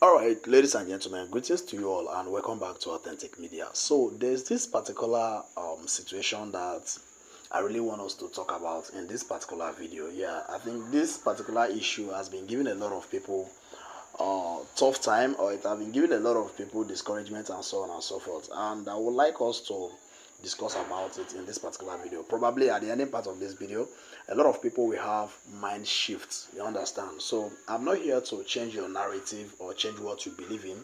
All right, ladies and gentlemen, greetings to you all and welcome back to Authentic Media. So there's this particular situation that I really want us to talk about in this particular video. Yeah, I think this particular issue has been giving a lot of people tough time, or it has been giving a lot of people discouragement and so on and so forth. And I would like us to discuss about it in this particular video. Probably at the ending part of this video, a lot of people will have mind shifts, you understand. So I'm not here to change your narrative or change what you believe in,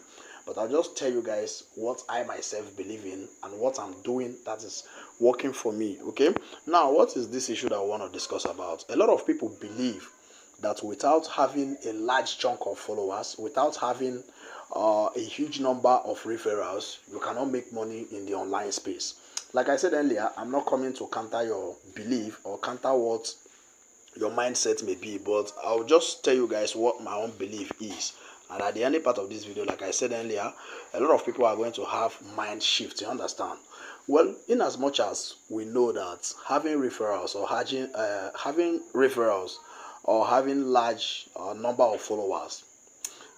but I'll just tell you guys what I myself believe in and what I'm doing that is working for me. Okay, now what is this issue that I want to discuss about? A lot of people believe that without having a large chunk of followers, without having a huge number of referrals, you cannot make money in the online space. Like I said earlier, I'm not coming to counter your belief or counter what your mindset may be, but I'll just tell you guys what my own belief is. And at the end part of this video, like I said earlier, a lot of people are going to have mind shift, you understand. Well, in as much as we know that having referrals or having referrals or having large number of followers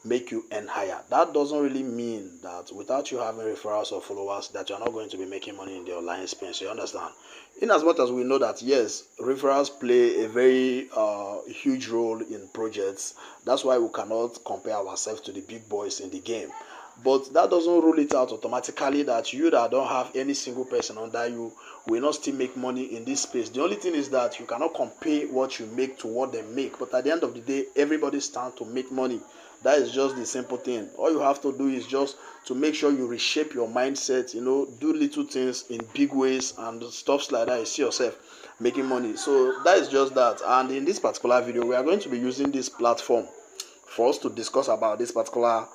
make you earn higher, that doesn't really mean that without you having referrals or followers that you're not going to be making money in the online space, you understand. In as much as we know that yes, referrals play a very huge role in projects, that's why we cannot compare ourselves to the big boys in the game, but that doesn't rule it out automatically that you that don't have any single person under you will not still make money in this space. The only thing is that you cannot compare what you make to what they make, but at the end of the day, everybody stands to make money. That is just the simple thing. All you have to do is just to make sure you reshape your mindset, do little things in big ways and stuff like that. You see yourself making money. So that is just that. And in this particular video, we are going to be using this platform for us to discuss about this particular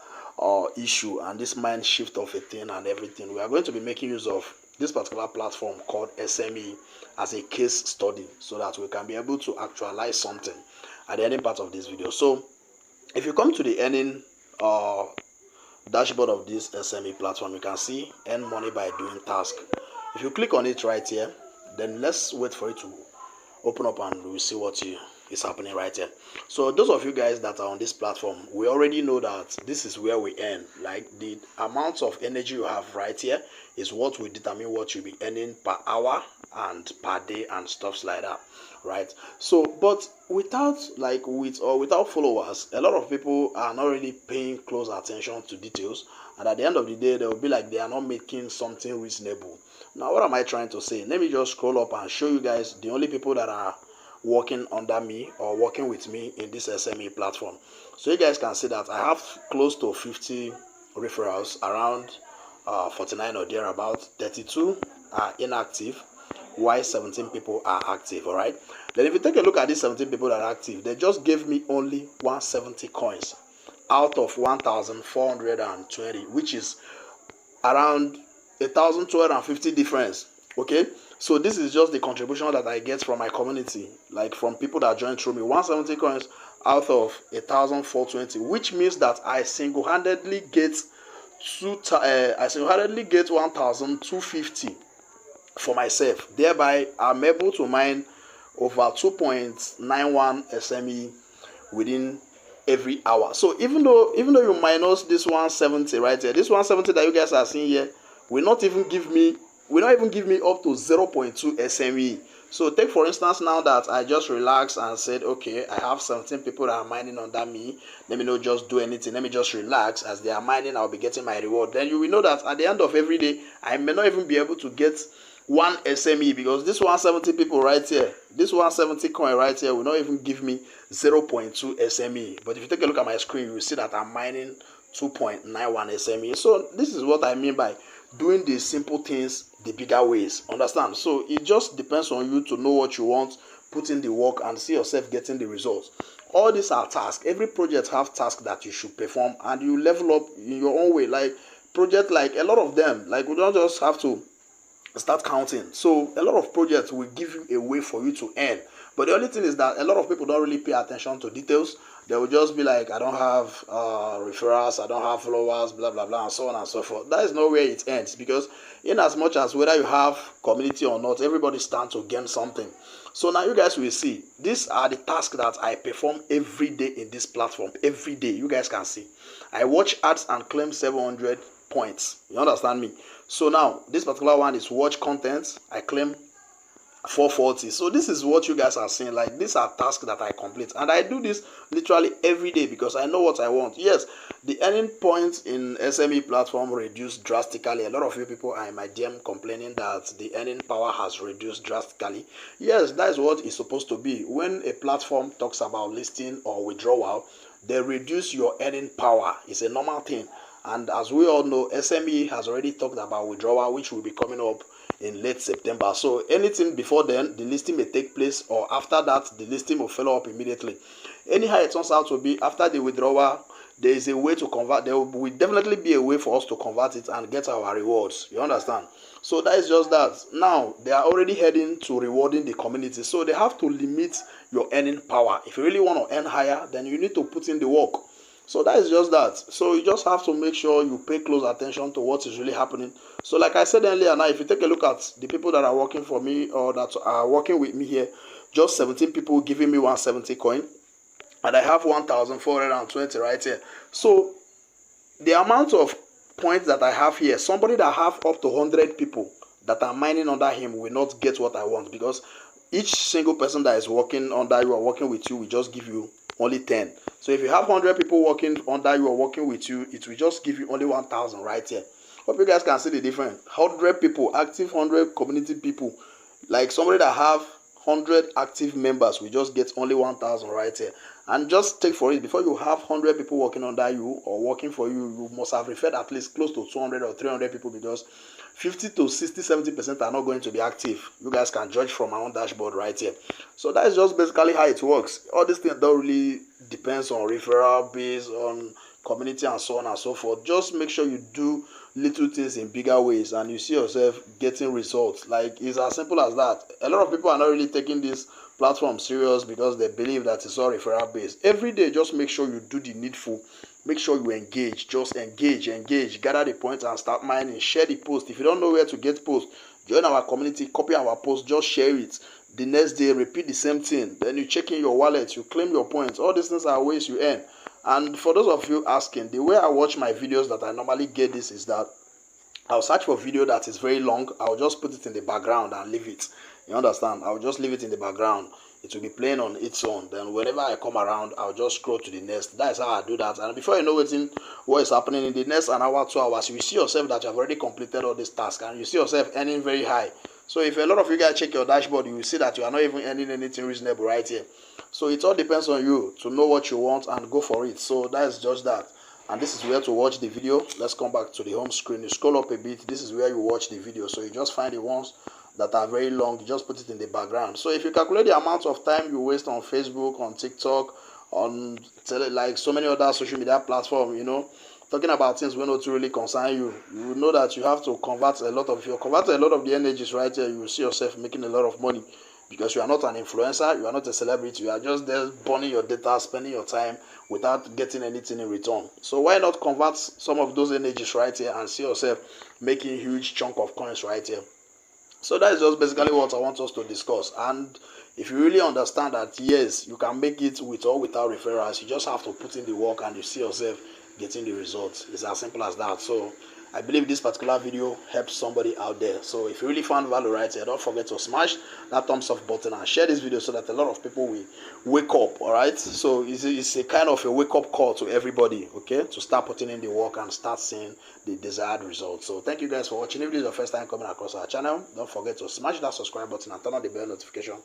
issue and this mind shift of a thing and everything. We are going to be making use of this particular platform called SME as a case study so that we can be able to actualize something at the ending part of this video. So if you come to the earning dashboard of this SME platform, you can see earn money by doing task. If you click on it right here, then let's wait for it to open up and we'll see what is happening right here. So those of you guys that are on this platform, we already know that this is where we earn. Like the amount of energy you have right here is what will determine what you'll be earning per hour and per day and stuff like that, right? So but without followers, a lot of people are not really paying close attention to details, and at the end of the day they will be like they are not making something reasonable. Now what am I trying to say? Let me just scroll up and show you guys the only people that are working under me or working with me in this SME platform. So you guys can see that I have close to 50 referrals, around 49 or thereabout. 32 are inactive, while 17 people are active. All right, then if you take a look at these 17 people that are active, they just gave me only 170 coins out of 1,420, which is around 1,250 difference. Okay, so this is just the contribution that I get from my community, like from people that join through me. 170 coins out of 1,420, which means that I single-handedly get 1,250 for myself. Thereby, I'm able to mine over 2.91 SME within every hour. So even though you minus this 170 right here, this 170 that you guys are seeing here will not even give me up to 0.2 SME. So take for instance now that I just relaxed and said, okay, I have 17 people that are mining under me. Let me not just do anything. Let me just relax. As they are mining, I'll be getting my reward. Then you will know that at the end of every day, I may not even be able to get one SME, because this 170 people right here, this 170 coin right here will not even give me 0.2 SME. But if you take a look at my screen, you will see that I'm mining 2.91 SME. So this is what I mean by doing the simple things the bigger ways. Understand? So it just depends on you to know what you want, put in the work, and see yourself getting the results. All these are tasks. Every project have tasks that you should perform, and you level up in your own way. Like project, like a lot of them, like we don't just have to start counting. So a lot of projects will give you a way for you to earn, but the only thing is that a lot of people don't really pay attention to details. They will just be like, I don't have referrals, I don't have followers, blah blah blah, and so on and so forth. That is not where it ends, because in as much as whether you have community or not, everybody stands to gain something. So now you guys will see, these are the tasks that I perform every day in this platform. Every day, you guys can see. I watch ads and claim 700 points. You understand me? So now, this particular one is watch content. I claim 440. So this is what you guys are seeing. Like, these are tasks that I complete, and I do this literally every day because I know what I want. Yes, the earning points in SME platform reduced drastically. A lot of you people are in my DM complaining that the earning power has reduced drastically. Yes, that is what it's supposed to be. When a platform talks about listing or withdrawal, they reduce your earning power. It's a normal thing. And as we all know, SME has already talked about withdrawal, which will be coming up in late September. So anything before then, the listing may take place, or after that, the listing will follow up immediately. Anyhow it turns out to be, after the withdrawal, there is a way to convert. There will definitely be a way for us to convert it and get our rewards. You understand? So that is just that. Now they are already heading to rewarding the community, so they have to limit your earning power. If you really want to earn higher, then you need to put in the work. So that is just that. So you just have to make sure you pay close attention to what is really happening. So like I said earlier, now if you take a look at the people that are working for me or that are working with me here, just 17 people giving me 170 coin, and I have 1,420 right here. So the amount of points that I have here, somebody that have up to 100 people that are mining under him will not get what I want, because each single person that is working under you or working with you will just give you only 10. So if you have 100 people working under you or working with you, it will just give you only 1,000 right here. Hope you guys can see the difference. 100 people, active 100 community people. Like somebody that have 100 active members will just get only 1,000 right here. And just take for it, before you have 100 people working under you or working for you, you must have referred at least close to 200 or 300 people, because 50 to 60, 70% are not going to be active. You guys can judge from my own dashboard right here. So that is just basically how it works. All these things don't really depends on referral based on community and so on and so forth. Just make sure you do little things in bigger ways and you see yourself getting results. Like, it's as simple as that. A lot of people are not really taking this platform serious because they believe that it's all referral based. Every day, just make sure you do the needful. Make sure you engage. Just engage, gather the points and start mining. Share the post. If you don't know where to get posts, join our community, copy our post, just share it. The next day, repeat the same thing. Then you check in your wallet, you claim your points. All these things are ways you earn. And for those of you asking, the way I watch my videos that I normally get this is that I'll search for a video that is very long. I'll just put it in the background and leave it. You understand? I'll just leave it in the background. It will be playing on its own. Then whenever I come around, I'll just scroll to the next. That is how I do that. And before you know what is happening in the next an hour, 2 hours, you see yourself that you have already completed all this task and you see yourself earning very high. So if a lot of you guys check your dashboard, you will see that you are not even earning anything reasonable right here. So it all depends on you to know what you want and go for it. So that is just that. And this is where to watch the video. Let's come back to the home screen. You scroll up a bit. This is where you watch the video. So you just find the ones that are very long. You just put it in the background. So if you calculate the amount of time you waste on Facebook, on TikTok, on like so many other social media platforms, talking about things will not really concern you, you will know that you have to convert a lot of the energies right here. You will see yourself making a lot of money, because you are not an influencer, you are not a celebrity, you are just there burning your data, spending your time without getting anything in return. So why not convert some of those energies right here and see yourself making huge chunk of coins right here? So that is just basically what I want us to discuss. And if you really understand that yes, you can make it with or without referrals, you just have to put in the work and you see yourself getting the results. It's as simple as that. So I believe this particular video helps somebody out there. So if you really found value right here, don't forget to smash that thumbs up button and share this video so that a lot of people will wake up. All right, so it's a kind of a wake-up call to everybody, okay, to start putting in the work and start seeing the desired results. So thank you guys for watching. If this is your first time coming across our channel, don't forget to smash that subscribe button and turn on the bell notification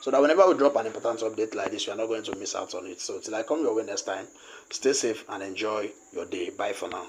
so that whenever we drop an important update like this, you are not going to miss out on it. So till I come your way next time, stay safe and enjoy your day. Bye for now.